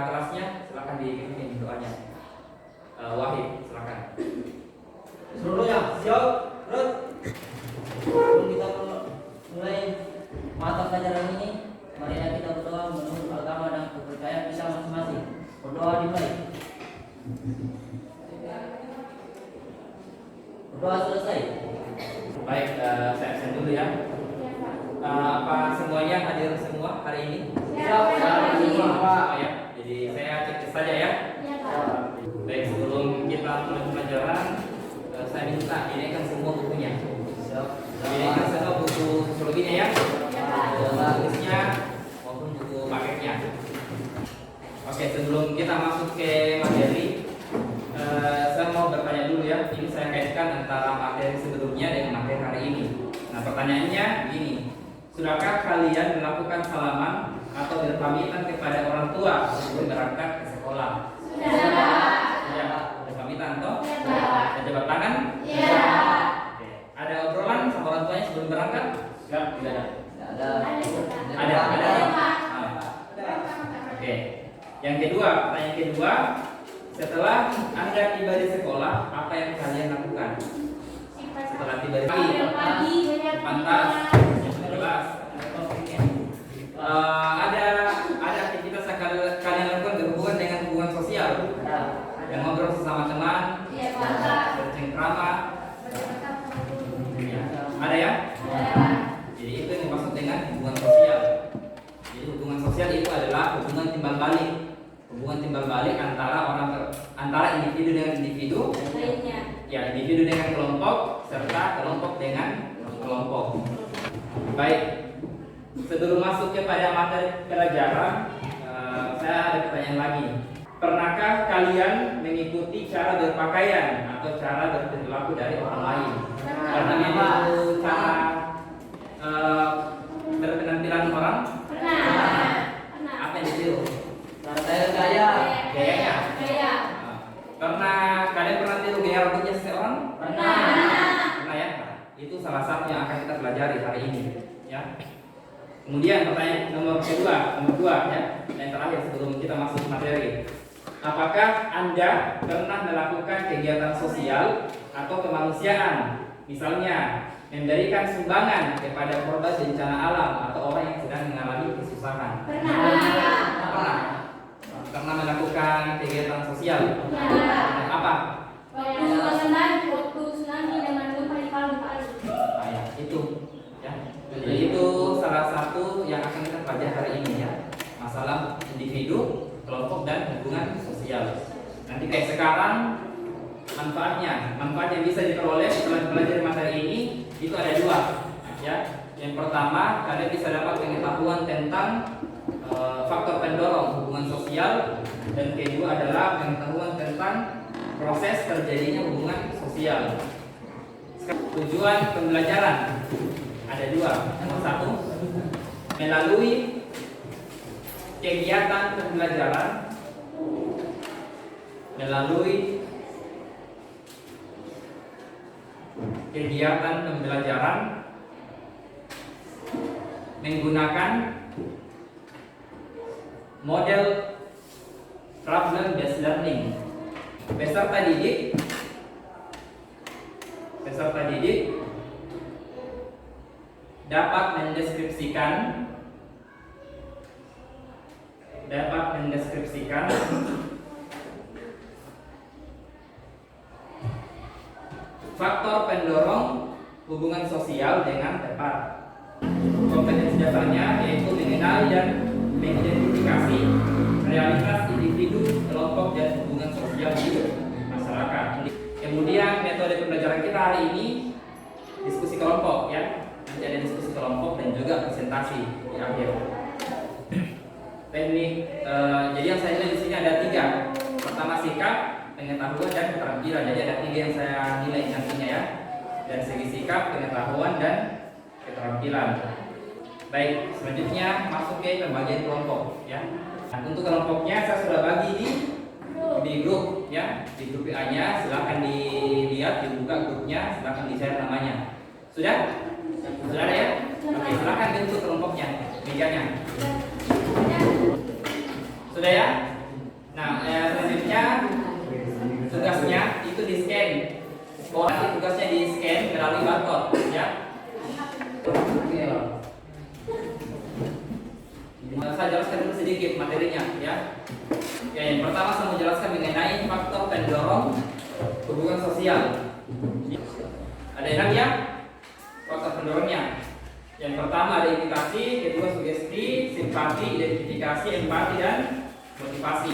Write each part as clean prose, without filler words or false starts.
kelasnya, silakan dipimpin doanya. Wahid, silakan. Seluruhnya siap, Rut. Sebelum kita mulai mata pelajaran ini, mari kita berdoa menurut agama dan kepercayaan kita masing-masing. Berdoa dimulai. Berdoa selesai. Baik, saya absen dulu ya. Apa semuanya hadir semua hari ini? Siap, Semua ya. Jadi saya cek saja ya. Baik, sebelum kita mulai pelajaran, saya minta ini kan semua bukunya. Ini kan semua buku sosiologinya ya. Tulisnya maupun buku paketnya. Oke, sebelum kita masuk ke materi, saya mau bertanya dulu ya. Ini saya kaitkan antara materi sebelumnya dengan materi hari ini. Nah, pertanyaannya begini. Sudahkah kalian melakukan salaman atau berpamitan kepada orang tua sebelum berangkat ke sekolah? Sudah. Berpamitan toh? Sudah jabat tangan? Oke. Ada obrolan sama orang tuanya sebelum berangkat? Enggak, tidak ada. Ada. Oke. Yang kedua, pertanyaan kedua, setelah Anda tiba di sekolah, apa yang kalian lakukan? Setelah tiba di pagi, pantas, jelas. Ada aktivitas yang kalian lakukan berhubungan dengan hubungan sosial, yang ngobrol sesama teman, bercengkrama. Ada ya? Jadi itu yang dimaksud dengan hubungan sosial. Jadi hubungan sosial itu adalah hubungan timbal balik. Hubungan timbal balik antara individu dengan individu, ya individu dengan kelompok serta kelompok dengan kelompok. Baik, sebelum masuk kepada materi pelajaran, saya ada pertanyaan lagi. Pernahkah kalian mengikuti cara berpakaian atau cara berperilaku dari orang lain? Pernah meniru cara berpenampilan orang? Apa yang ditiru? Gayanya. Kalian pernah tiru gaya rambutnya seseorang? Pernah ya? Itu salah satu yang akan kita pelajari hari ini ya. Kemudian pertanyaan nomor dua ya, yang terakhir sebelum kita masuk materi. Apakah Anda pernah melakukan kegiatan sosial atau kemanusiaan? Misalnya memberikan sumbangan kepada korban bencana alam atau orang yang sedang mengalami kesusahan. Pernah melakukan kegiatan sosial? Apa? Itu ya. Jadi itu salah satu yang akan kita pelajari hari ini ya. Masalah individu, kelompok dan hubungan sosial. Nanti kayak sekarang manfaat yang bisa diperoleh setelah belajar materi ini itu ada dua ya. Yang pertama, kalian bisa dapat pengetahuan tentang faktor pendorong hubungan sosial, dan kedua adalah pengetahuan tentang proses terjadinya hubungan sosial. Tujuan pembelajaran ada dua. Nomor satu, melalui kegiatan pembelajaran, menggunakan model problem based learning. Peserta didik dapat mendeskripsikan faktor pendorong hubungan sosial dengan tepat. Kompetensi dasarnya yaitu mengenali dan mengidentifikasi realitas individu, kelompok, dan hubungan sosial di masyarakat. Kemudian metode pembelajaran kita hari ini diskusi kelompok ya. Nanti ada diskusi kelompok dan juga presentasi di akhir. Teknik jadi yang saya nilai di sini ada 3. Pertama sikap, pengetahuan, dan keterampilan. Jadi ada 3 yang saya nilai nantinya ya. Dari segi sikap, pengetahuan, dan keterampilan. Baik, selanjutnya masuk ke pembagian kelompok ya. Nah, untuk kelompoknya saya sudah bagi di grup ya. Di grup A-nya silakan dilihat, dibuka grupnya, silakan di-share namanya. Sudah? Sudah ada ya? Oke, silakan bentuk kelompoknya, mejanya. Sudah ya? melalui barcode, ya. Saya jelaskan dulu sedikit materinya, ya. Ya, yang pertama saya mau jelaskan mengenai faktor pendorong hubungan sosial. Ada 6 ya faktor pendorongnya. Yang pertama ada imitasi, kedua sugesti, simpati, identifikasi, empati, dan motivasi.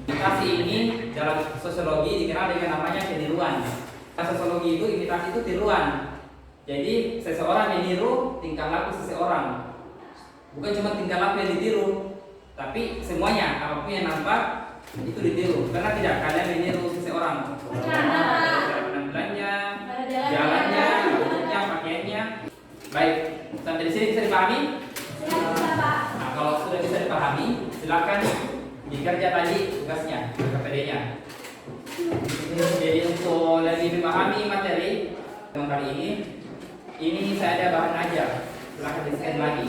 Imitasi ini dalam sosiologi dikenal dengan namanya peniruan. Sosiologi itu imitasi itu tiruan. Jadi seseorang meniru tingkah laku seseorang. Bukan cuma tingkah laku yang ditiru, tapi semuanya apapun yang nampak itu ditiru. Karena tidak kalian meniru seseorang. Penampilannya, jalannya, rambutnya, pakaiannya. Baik, sampai di sini bisa dipahami? Nah, kalau sudah bisa dipahami, silakan dikerja tadi tugasnya, KPD-nya. Jadi untuk lebih memahami materi yang kali ini saya ada bahan ajar. Silakan di-scan lagi.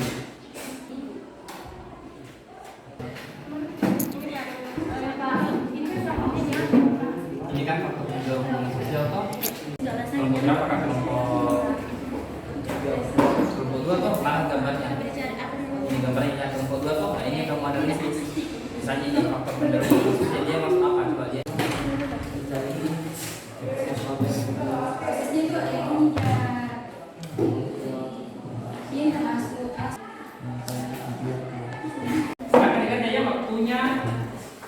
Ini kan faktor pendorong hubungan sosial toh. Kelompok berapa kan kelompok 2 toh, mana gambarnya? Ini gambarnya kelompok 2 toh. Nah, ini kamu ada list. Misalnya ini faktor pendorong hubungan sosial, dia masuk apa coba dia? Sekarang ini kan ya waktunya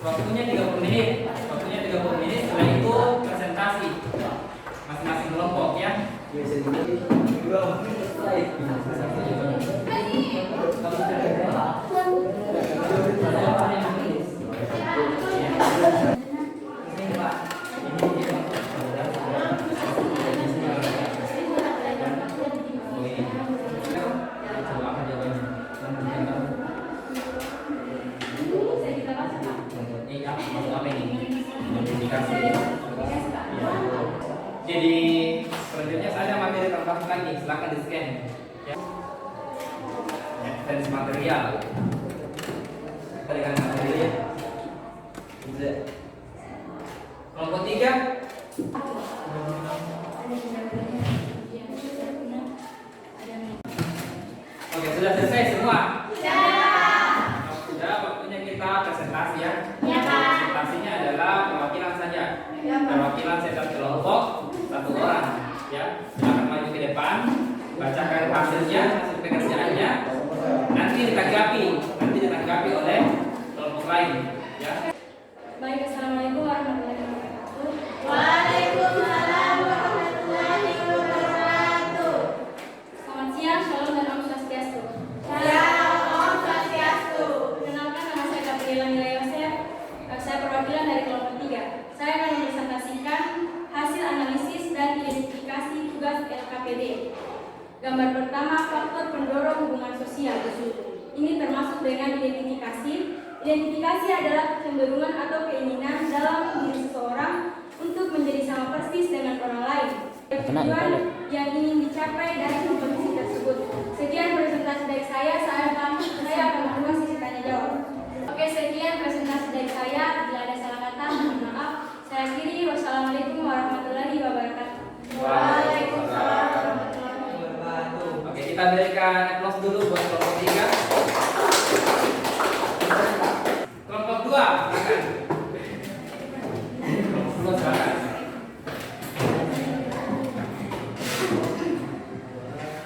30 menit. Waktunya 30 menit, setelah itu presentasi masing-masing kelompok ya. Jadi selanjutnya saya ada materi tambahan lagi, silakan di scan ya. Referensi material. Kita dengan materialnya. Kelompok 3. Oke, sudah selesai semua? Sudah, waktunya kita presentasi ya. Presentasinya adalah perwakilan saja. Perwakilan setiap kelompok 1 orang ya. Silakan maju ke depan, bacakan hasil pekerjaannya. Nanti ditanggapi oleh kelompok lain ya. Baik, assalamualaikum warahmatullahi wabarakatuh. Waalaikumsalam warahmatullahi wabarakatuh. Selamat siang, shalom dan om swastiastu. Shalom om swastiastu. Perkenalkan, nama saya Gabriela Mila Yosef. Saya perwakilan dari kelompok 3. Saya akan mempresentasikan hasil analisis dan identifikasi tugas LKPD. Gambar pertama, faktor pendorong hubungan sosial. Ini termasuk dengan identifikasi. Identifikasi adalah kecenderungan atau keinginan dalam diri seseorang untuk menjadi sama persis dengan orang lain. Tujuan yang ingin dicapai dari kompetisi tersebut. Sekian presentasi dari saya akan membuka sesi tanya jawab. Oke, sekian presentasi dari saya. Bila ada salah kata, mohon maaf. Saya akhiri. Wassalamualaikum warahmatullahi wabarakatuh. Waalaikumsalam warahmatullahi wabarakatuh. Oke, kita berikan applause dulu buat kelompok 3. Kelompok 2, silakan. Kelompok 2 silakan.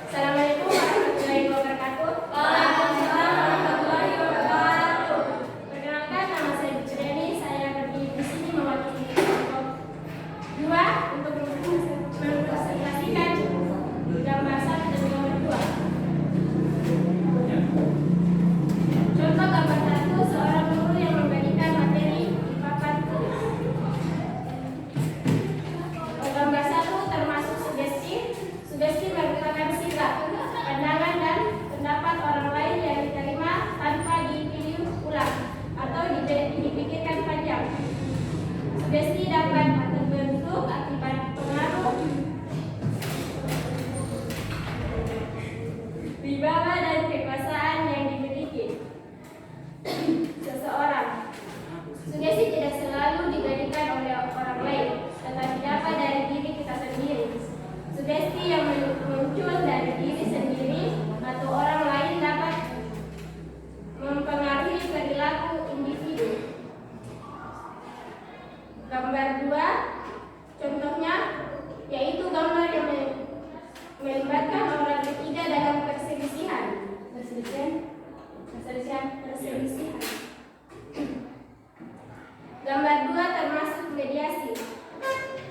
Assalamualaikum warahmatullahi wabarakatuh. Waalaikumsalam warahmatullahi wabarakatuh. Perkenalkan, nama saya Bu Cudeni. Saya berdiri di sini mewakili kelompok 2 untuk mempresentasikan gambar 1 dan gambar 2. Ya. Contoh gambar 1, seorang guru yang membagikan materi di papan tulis. Gambar 1 termasuk sugesti. Sugesti merupakan sikap, pandangan, dan pendapat orang lain yang diterima tanpa dipilih ulang atau dipikirkan panjang. Sugesti dapat terbentuk akibat pengaruh wibawa dan kekuasaan yang dimiliki seseorang. Sugesti tidak selalu diberikan oleh orang lain, tetapi dapat dari diri kita sendiri. Gambar 2 contohnya yaitu gambar yang melibatkan orang ketiga dalam perselisihan. Gambar 2 termasuk mediasi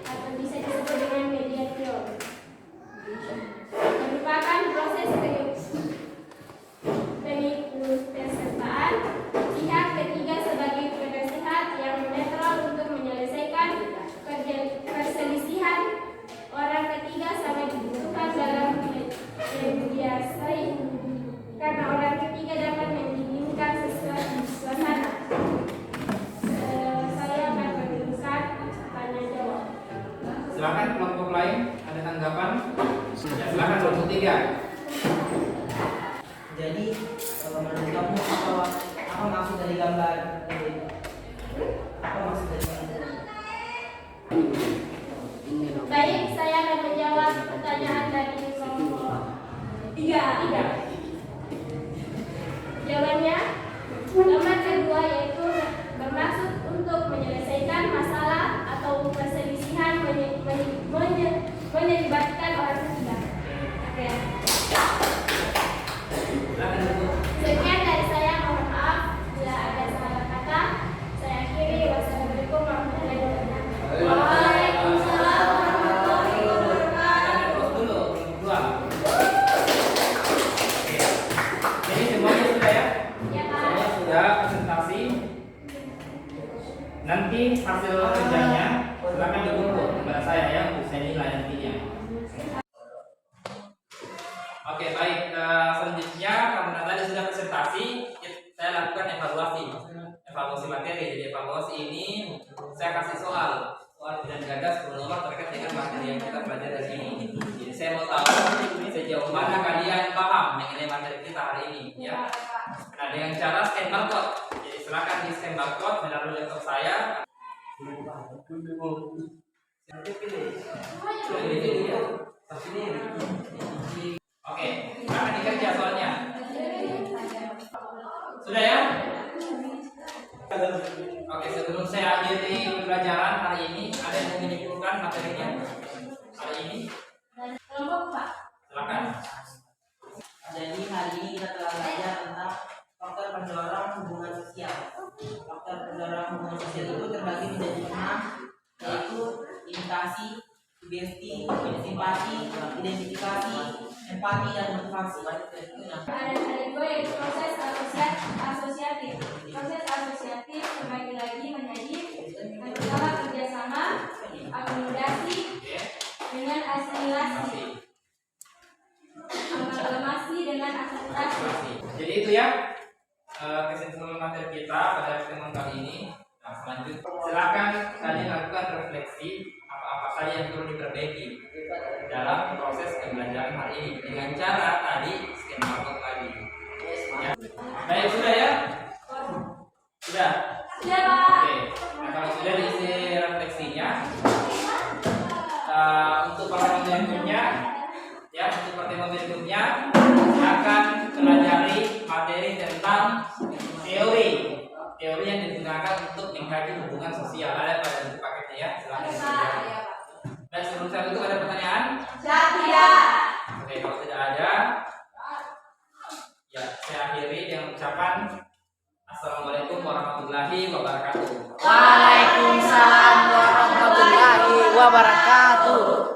atau bisa disebut dengan mediator. Merupakan proses pengikutsertaan pihak ketiga sebagai penasehat yang netral untuk menyelesaikan perselisihan orang ketiga sangat dibutuhkan dalam mediasi karena orang ketiga dapat mendinginkan suasana. Saya akan memberikan tanya jawab. Silakan kelompok lain ada tanggapan? Ya, silakan kelompok 3. Jadi menurut kamu apa maksud dari gambar ini? Apa maksud dari gambar ini? Baik, saya akan menjawab pertanyaan dari kelompok 3. Jawabannya, gambar kedua yaitu bermaksud untuk menyelesaikan masalah atau perselisihan melibatkan orang ketiga. Oke. Sekian dari saya, mohon maaf bila ada salah kata. Saya akhiri. Wassalamualaikum warahmatullahi wabarakatuh. Waalaikumsalam warahmatullahi wabarakatuh. Terus dulu, kelompok 2. Oke. Jadi semuanya sudah ya? Ya, Pak. Semuanya sudah presentasi. Nanti hasil kerjanya silakan dikumpul kepada saya ya untuk saya nilai nantinya. Oke, baik. Selanjutnya karena tadi sudah presentasi, saya lakukan evaluasi materi. Jadi evaluasi ini saya kasih soal dan gagas 10 nomor terkait dengan materi yang kita pelajari di sini. Jadi saya mau tahu sejauh mana kalian paham mengenai materi kita hari ini, ya. Nah, dengan cara scan barcode. Jadi silakan di scan barcode melalui laptop saya. Oke, akan dikerja soalnya. Sudah ya? Oke, sebelum saya akhiri pembelajaran hari ini, ada yang mau menyimpulkan materinya hari ini? Kelompok 4. Silakan. Jadi hari ini kita telah belajar tentang faktor pendorong hubungan sosial. Faktor pendorong hubungan sosial itu terbagi menjadi 6, yaitu imitasi, sugesti, simpati, identifikasi, empati, dan motivasi. Ada 2 yaitu proses asosiatif. Proses asosiatif kembali lagi menjadi yang pertama kerjasama, akomodasi dengan asimilasi, amalgamasi dengan akseptasi. Jadi itu ya kesimpulan materi kita pada pertemuan kali ini. Nah, selanjutnya silakan kalian lakukan refleksi apa-apa saja yang perlu diperbaiki dalam proses pembelajaran hari ini dengan cara tadi scan barcode tadi. Ya. Baik, sudah ya? Sudah. Ya, Pak. Oke. Nah, kalau sudah diisi refleksinya, untuk pertemuan berikutnya, ya untuk pertemuan berikutnya akan pelajari materi tentang teori yang digunakan untuk mengkaji hubungan sosial. Ada pada buku paketnya ya, silakan dipelajari. Dan sebelum saya tutup ada pertanyaan? Tidak. Oke, kalau tidak ada, ya saya akhiri dengan ucapan Assalamualaikum warahmatullahi wabarakatuh. Waalaikumsalam warahmatullahi wabarakatuh.